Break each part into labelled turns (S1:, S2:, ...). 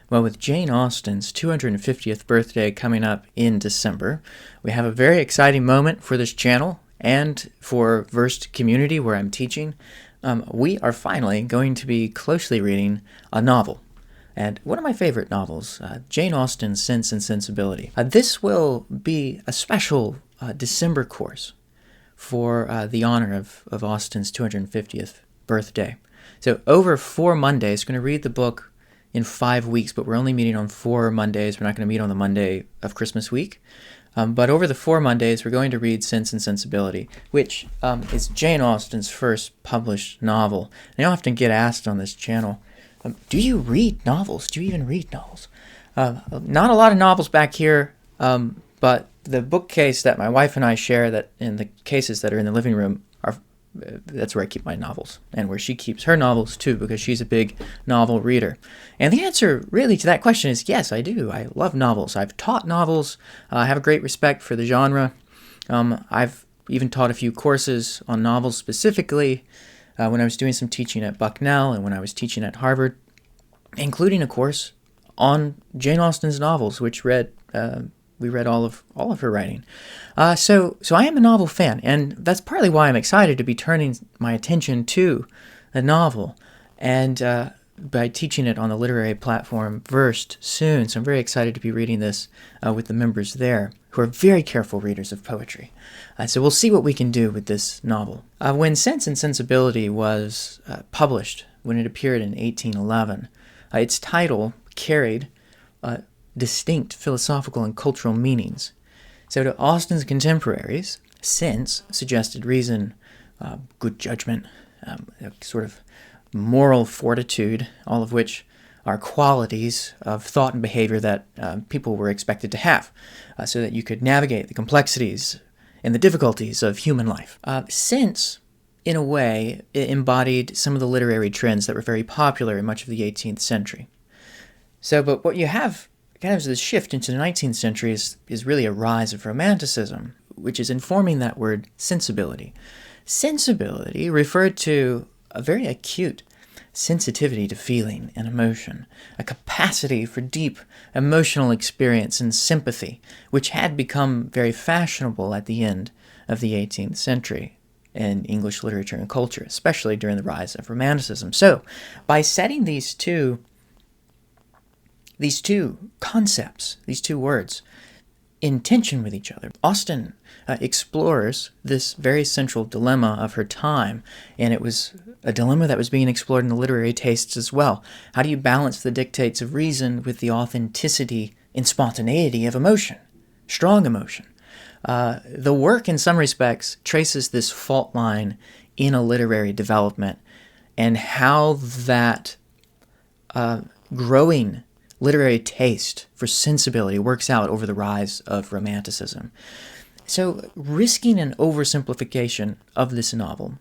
S1: Well, with Jane Austen's 250th birthday coming up in December, we have a very exciting moment for this channel and for Versed Community where I'm teaching. We are finally going to be closely reading a novel. And one of my favorite novels, Jane Austen's Sense and Sensibility. This will be a special December course for the honor of Austen's 250th birthday. So over 4 Mondays, we're going to read the book in 5 weeks, but we're only meeting on 4 Mondays. We're not going to meet on the Monday of Christmas week. But over the 4 Mondays, we're going to read Sense and Sensibility, which is Jane Austen's first published novel. And I often get asked on this channel, do you read novels? Do you even read novels? Not a lot of novels back here, but the bookcase that my wife and I share, that in the cases that are in the living room, that's where I keep my novels, and where she keeps her novels too, because she's a big novel reader. And the answer really to that question is yes, I do. I love novels. I've taught novels. I have a great respect for the genre. I've even taught a few courses on novels specifically when I was doing some teaching at Bucknell and when I was teaching at Harvard, including a course on Jane Austen's novels, which we read all of her writing. So I am a novel fan, and that's partly why I'm excited to be turning my attention to the novel, and by teaching it on the literary platform Versed soon. So I'm very excited to be reading this with the members there, who are very careful readers of poetry. So we'll see what we can do with this novel. When Sense and Sensibility was published, when it appeared in 1811, its title carried distinct philosophical and cultural meanings. So to Austen's contemporaries, sense suggested reason, good judgment, sort of moral fortitude, all of which are qualities of thought and behavior that people were expected to have, so that you could navigate the complexities and the difficulties of human life. Sense, in a way, embodied some of the literary trends that were very popular in much of the 18th century. But what you have kind of this shift into the 19th century is really a rise of Romanticism, which is informing that word sensibility. Sensibility referred to a very acute sensitivity to feeling and emotion, a capacity for deep emotional experience and sympathy, which had become very fashionable at the end of the 18th century in English literature and culture, especially during the rise of Romanticism. So, by setting these two concepts, these two words, in tension with each other, Austen explores this very central dilemma of her time, and it was a dilemma that was being explored in the literary tastes as well. How do you balance the dictates of reason with the authenticity and spontaneity of emotion, strong emotion? The work, in some respects, traces this fault line in a literary development, and how that growing literary taste for sensibility works out over the rise of Romanticism. So, risking an oversimplification of this novel,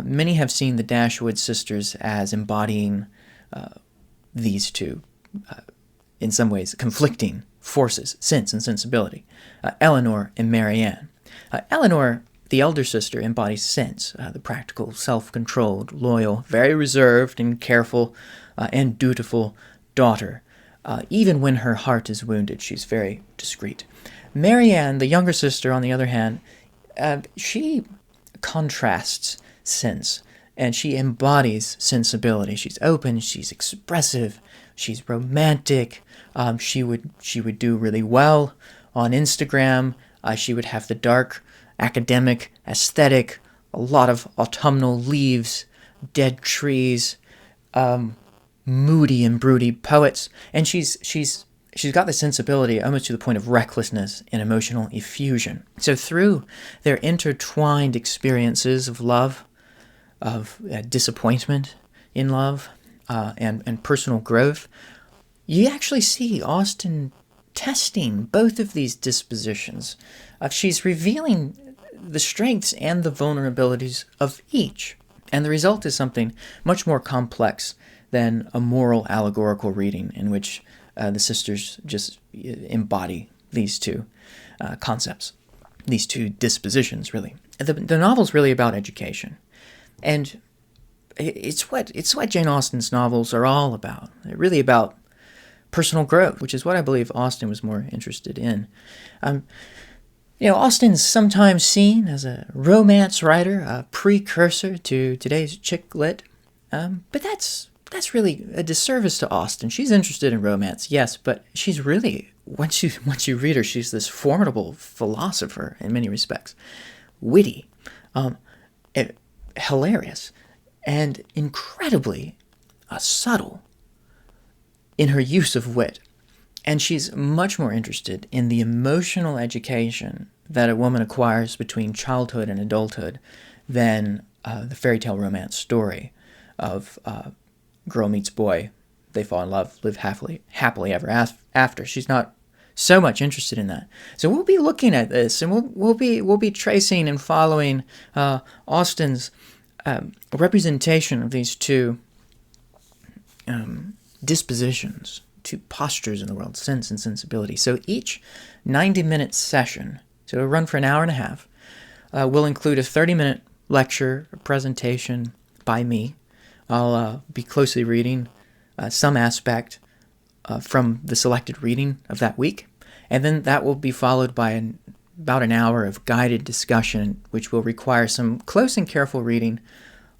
S1: many have seen the Dashwood sisters as embodying these two, in some ways, conflicting forces, sense and sensibility, Eleanor and Marianne. Eleanor, the elder sister, embodies sense, the practical, self-controlled, loyal, very reserved and careful and dutiful daughter. Even when her heart is wounded, she's very discreet. Marianne, the younger sister, on the other hand, she contrasts sense, and she embodies sensibility. She's open, she's expressive, she's romantic. She would do really well on Instagram. She would have the dark academic aesthetic, a lot of autumnal leaves, dead trees, moody and broody poets, and she's got the sensibility almost to the point of recklessness and emotional effusion. So through their intertwined experiences of love, of disappointment in love, and personal growth, you actually see Austen testing both of these dispositions. She's revealing the strengths and the vulnerabilities of each, and the result is something much more complex than a moral allegorical reading in which the sisters just embody these two concepts, these two dispositions, really. The novel's really about education, and it's what Jane Austen's novels are all about. They're really about personal growth, which is what I believe Austen was more interested in. Austen's sometimes seen as a romance writer, a precursor to today's chick lit, but that's really a disservice to Austen. She's interested in romance, yes, but she's really, once you read her, she's this formidable philosopher in many respects, witty, hilarious, and incredibly subtle in her use of wit. And she's much more interested in the emotional education that a woman acquires between childhood and adulthood than the fairy tale romance story of girl meets boy, they fall in love, live happily ever after. She's not so much interested in that. So we'll be looking at this, and we'll be tracing and following Austen's representation of these two dispositions, two postures in the world, sense and sensibility. So each 90-minute session, so it'll run for an hour and a half, will include a 30-minute lecture or presentation by me. I'll be closely reading some aspect from the selected reading of that week, and then that will be followed by about an hour of guided discussion, which will require some close and careful reading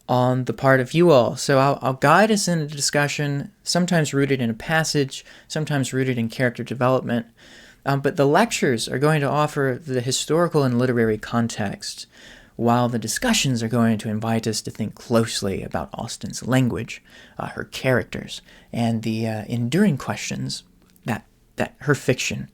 S1: on the part of you all. So I'll guide us in a discussion, sometimes rooted in a passage, sometimes rooted in character development, but the lectures are going to offer the historical and literary context, while the discussions are going to invite us to think closely about Austen's language, her characters, and the enduring questions that her fiction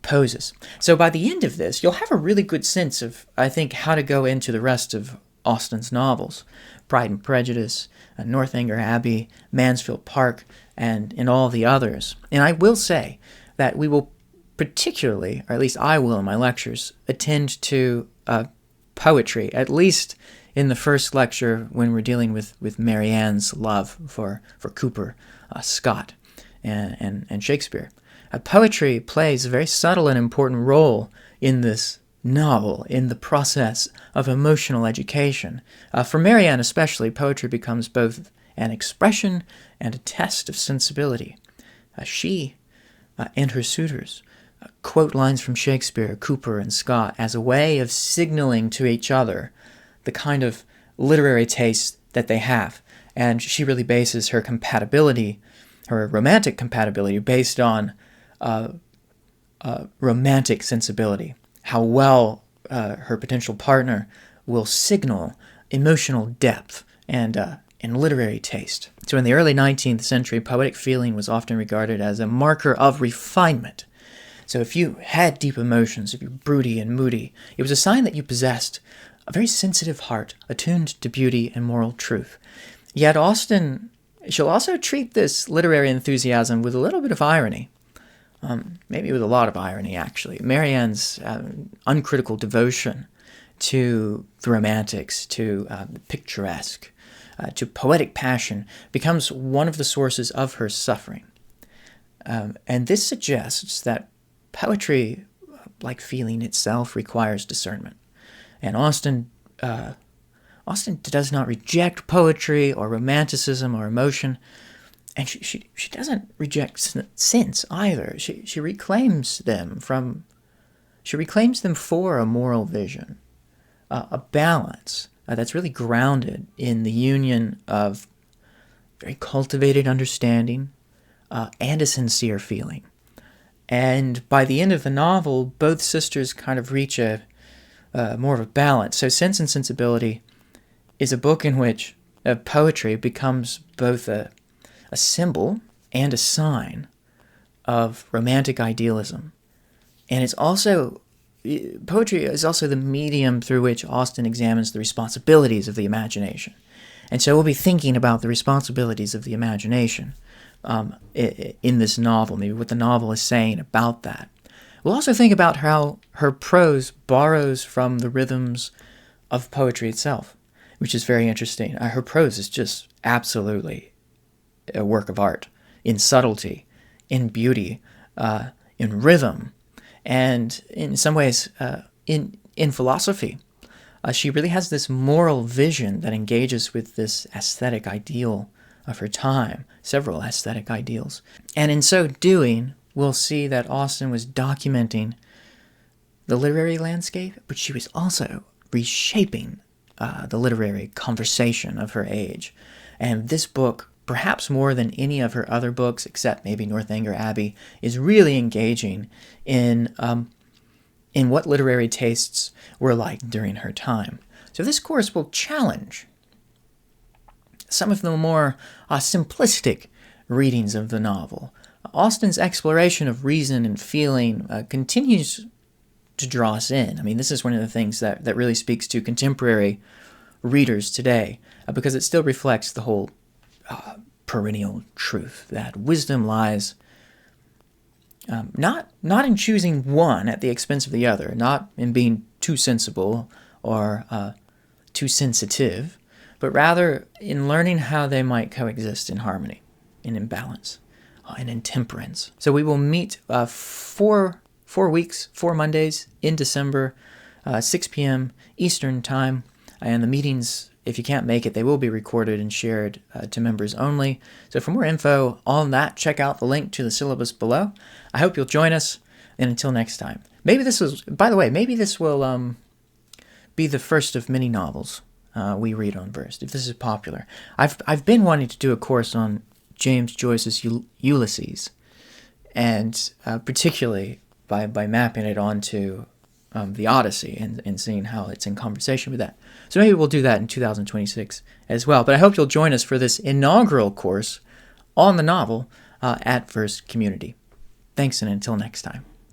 S1: poses. So by the end of this, you'll have a really good sense of, I think, how to go into the rest of Austen's novels, Pride and Prejudice, Northanger Abbey, Mansfield Park, and all the others. And I will say that we will particularly, or at least I will in my lectures, attend to poetry, at least in the first lecture when we're dealing with Marianne's love for Cooper, Scott, and Shakespeare. Poetry plays a very subtle and important role in this novel, in the process of emotional education. For Marianne especially, poetry becomes both an expression and a test of sensibility. She and her suitors quote lines from Shakespeare, Cooper, and Scott as a way of signaling to each other the kind of literary taste that they have. And she really bases her compatibility, her romantic compatibility, based on romantic sensibility, how well her potential partner will signal emotional depth and literary taste. So in the early 19th century, poetic feeling was often regarded as a marker of refinement. So if you had deep emotions, if you're broody and moody, it was a sign that you possessed a very sensitive heart, attuned to beauty and moral truth. Yet Austen, she'll also treat this literary enthusiasm with a little bit of irony. Maybe with a lot of irony, actually. Marianne's uncritical devotion to the romantics, to the picturesque, to poetic passion, becomes one of the sources of her suffering. And this suggests that poetry, like feeling itself, requires discernment. And Austen does not reject poetry or romanticism or emotion, and she doesn't reject sense either. She reclaims them for a moral vision, a balance that's really grounded in the union of very cultivated understanding and a sincere feeling. And by the end of the novel, both sisters kind of reach a more of a balance. So Sense and Sensibility is a book in which poetry becomes both a symbol and a sign of romantic idealism. And poetry is also the medium through which Austen examines the responsibilities of the imagination. And so we'll be thinking about the responsibilities of the imagination in this novel, maybe what the novel is saying about that. We'll also think about how her prose borrows from the rhythms of poetry itself, which is very interesting. Her prose is just absolutely a work of art, in subtlety, in beauty, in rhythm, and in some ways in philosophy. She really has this moral vision that engages with this aesthetic ideal of her time, several aesthetic ideals. And in so doing, we'll see that Austen was documenting the literary landscape, but she was also reshaping the literary conversation of her age. And this book, perhaps more than any of her other books, except maybe Northanger Abbey, is really engaging in what literary tastes were like during her time. So this course will challenge some of the more simplistic readings of the novel. Austen's exploration of reason and feeling continues to draw us in. I mean, this is one of the things that really speaks to contemporary readers today, because it still reflects the whole perennial truth that wisdom lies not in choosing one at the expense of the other, not in being too sensible or too sensitive, but rather in learning how they might coexist in harmony, in balance, and in temperance. So we will meet 4 weeks, 4 Mondays in December, 6 p.m. Eastern Time, and the meetings, if you can't make it, they will be recorded and shared to members only. So for more info on that, check out the link to the syllabus below. I hope you'll join us, and until next time. Maybe this will be the first of many novels we read on Versed, if this is popular. I've been wanting to do a course on James Joyce's Ulysses, and particularly by mapping it onto the Odyssey and seeing how it's in conversation with that. So maybe we'll do that in 2026 as well. But I hope you'll join us for this inaugural course on the novel at Versed Community. Thanks, and until next time.